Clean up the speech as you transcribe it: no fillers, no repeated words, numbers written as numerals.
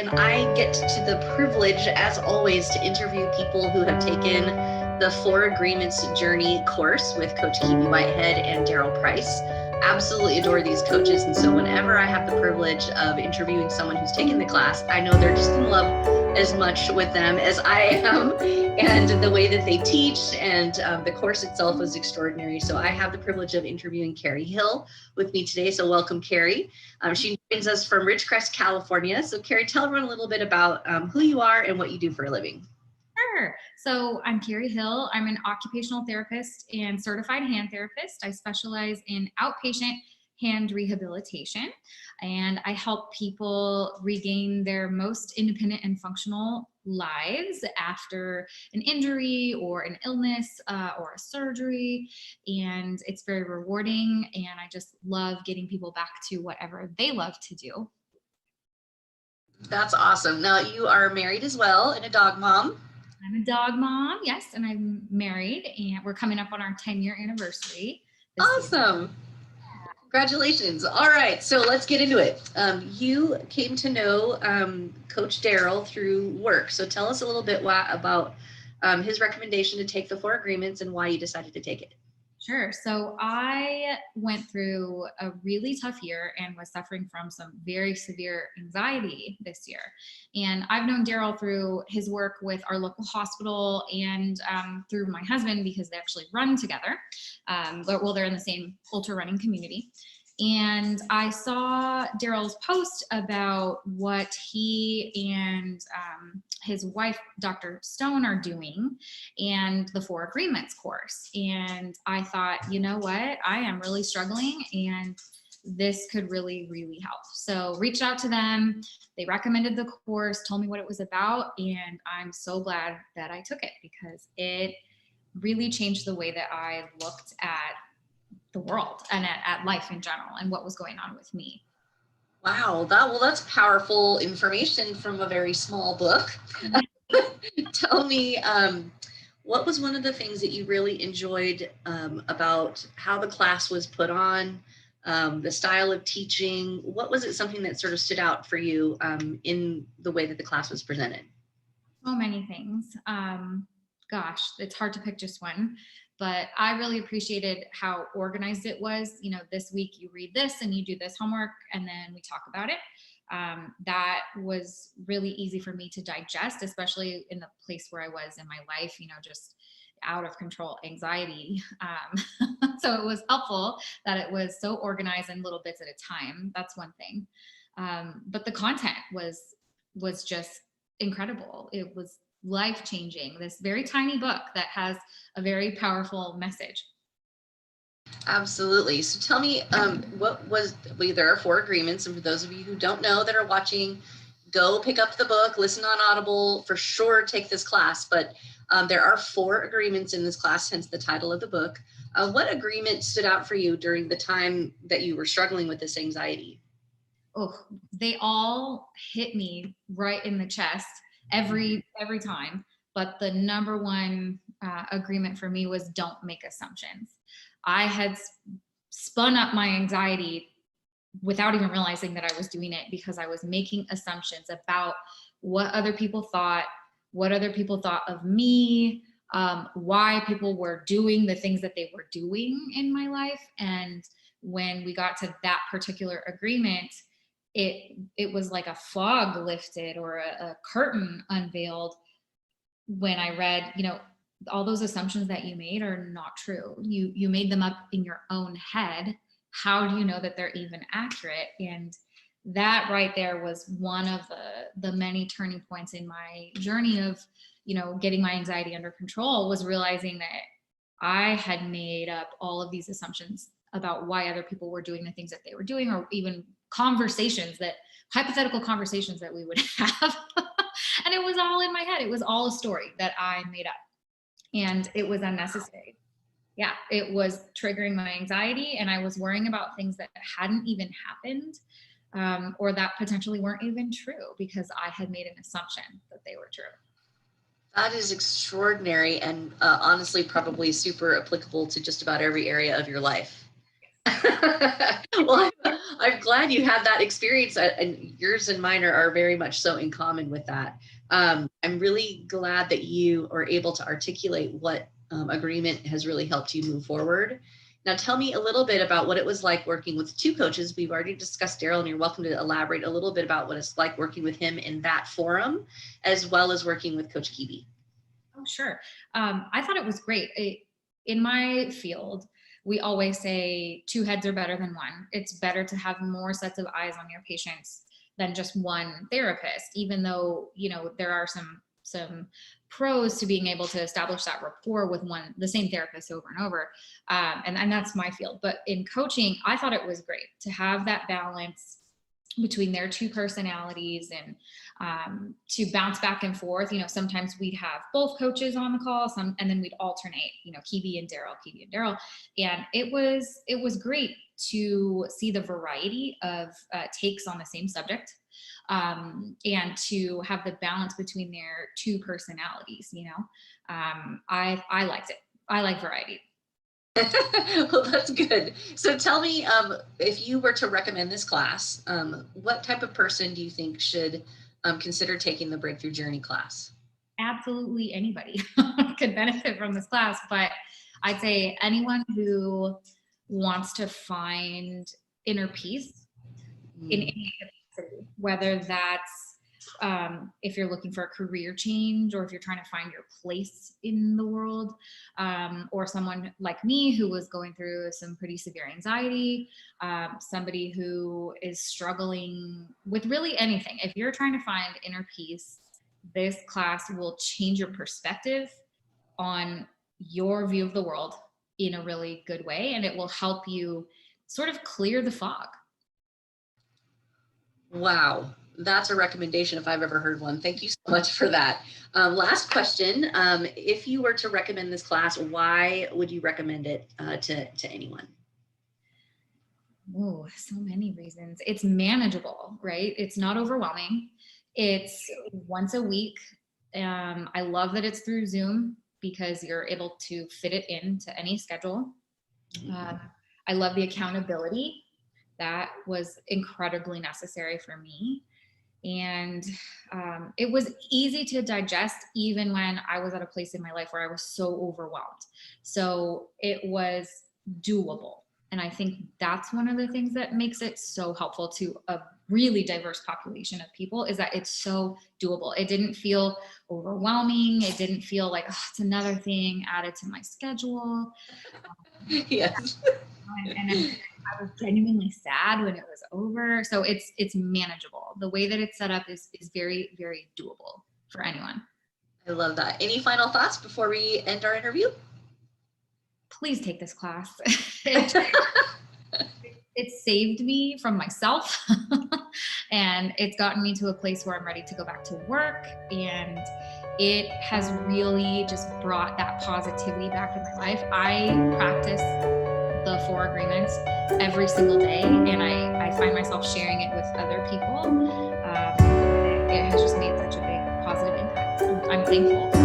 and I get to the privilege, as always, to interview people who have taken the Four Agreements Journey course with Coach Kiwi Whitehead and Daryl Price. Absolutely adore these coaches, and so whenever I have the privilege of interviewing someone who's taken the class, I know they're just in love as much with them as I am, and the way that they teach, and the course itself was extraordinary. So I have the privilege of interviewing Carrie Hill with me today. So welcome, Carrie. She joins us from Ridgecrest, California. So Carrie, tell everyone a little bit about who you are and what you do for a living. Sure. So I'm Carrie Hill. I'm an occupational therapist and certified hand therapist. I specialize in outpatient hand rehabilitation, and I help people regain their most independent and functional lives after an injury or an illness or a surgery. And it's very rewarding, and I just love getting people back to whatever they love to do. That's awesome. Now you are married as well and a dog mom. I'm a dog mom, yes, and I'm married, and we're coming up on our 10-year anniversary. Awesome. Congratulations. All right, so let's get into it. You came to know Coach Daryl through work. So tell us a little bit about his recommendation to take the Four Agreements and why you decided to take it. Sure. So I went through a really tough year and was suffering from some very severe anxiety this year. And I've known Daryl through his work with our local hospital and through my husband, because they actually run together. They're in the same ultra running community. And I saw Daryl's post about what he and his wife, Dr. Stone, are doing, and the Four Agreements course. And I thought, you know what, I am really struggling, and this could really, really help. So reached out to them. They recommended the course, told me what it was about, and I'm so glad that I took it, because it really changed the way that I looked at the world and at life in general and what was going on with me. Wow, that's powerful information from a very small book. Tell me, what was one of the things that you really enjoyed about how the class was put on, the style of teaching? What was it, something that sort of stood out for you in the way that the class was presented? So many things. Gosh, it's hard to pick just one, but I really appreciated how organized it was. You know, this week you read this and you do this homework and then we talk about it. That was really easy for me to digest, especially in the place where I was in my life, you know, just out of control anxiety. So it was helpful that it was so organized in little bits at a time. That's one thing. But the content was just incredible. It was life-changing. This very tiny book that has a very powerful message. Absolutely. So tell me, there are Four Agreements, and for those of you who don't know that are watching, go pick up the book, listen on Audible, for sure take this class, but there are Four Agreements in this class, hence the title of the book. What agreement stood out for you during the time that you were struggling with this anxiety? Oh, they all hit me right in the chest every time. But the number one agreement for me was don't make assumptions. I had spun up my anxiety without even realizing that I was doing it, because I was making assumptions about what other people thought of me, why people were doing the things that they were doing in my life. And when we got to that particular agreement, it was like a fog lifted, or a curtain unveiled, when I read, you know, all those assumptions that you made are not true. You made them up in your own head. How do you know that they're even accurate? And that right there was one of the many turning points in my journey of, you know, getting my anxiety under control, was realizing that I had made up all of these assumptions about why other people were doing the things that they were doing, or even hypothetical conversations that we would have. And it was all in my head. It was all a story that I made up, and it was unnecessary. Yeah, it was triggering my anxiety, and I was worrying about things that hadn't even happened, or that potentially weren't even true, because I had made an assumption that they were true. That is extraordinary, and honestly, probably super applicable to just about every area of your life. Well, I'm glad you had that experience, and yours and mine are very much so in common with that. I'm really glad that you are able to articulate what agreement has really helped you move forward. Now, tell me a little bit about what it was like working with two coaches. We've already discussed Daryl, and you're welcome to elaborate a little bit about what it's like working with him in that forum, as well as working with Coach Kiwi. Oh, sure. I thought it was great. In my field, we always say two heads are better than one. It's better to have more sets of eyes on your patients than just one therapist, even though, there are some pros to being able to establish that rapport with the same therapist over and over. And that's my field. But in coaching, I thought it was great to have that balance between their two personalities and to bounce back and forth. Sometimes we'd have both coaches on the call, and then we'd alternate, Kiwi and Daryl. And it was great to see the variety of takes on the same subject, and to have the balance between their two personalities. I liked it. I like variety. Well, that's good. So tell me, if you were to recommend this class, what type of person do you think should consider taking the Breakthrough Journey class? Absolutely anybody could benefit from this class, but I'd say anyone who wants to find inner peace in any capacity, whether that's if you're looking for a career change, or if you're trying to find your place in the world, or someone like me who was going through some pretty severe anxiety, somebody who is struggling with really anything. If you're trying to find inner peace, this class will change your perspective on your view of the world in a really good way, and it will help you sort of clear the fog. Wow, that's a recommendation if I've ever heard one. Thank you so much for that. Last question. If you were to recommend this class, why would you recommend it to anyone? Oh, so many reasons. It's manageable, right? It's not overwhelming. It's once a week. I love that it's through Zoom because you're able to fit it into any schedule. I love the accountability. That was incredibly necessary for me. And it was easy to digest even when I was at a place in my life where I was so overwhelmed. So it was doable. And I think that's one of the things that makes it so helpful to a really diverse population of people, is that it's so doable. It didn't feel overwhelming. It didn't feel like, oh, it's another thing added to my schedule. Yes. And I was genuinely sad when it was over. So it's manageable. The way that it's set up is very, very doable for anyone. I love that. Any final thoughts before we end our interview? Please take this class. It saved me from myself, and it's gotten me to a place where I'm ready to go back to work. And it has really just brought that positivity back in my life. I practice the 4 agreements every single day, and I find myself sharing it with other people. It has just made such a big positive impact. I'm thankful.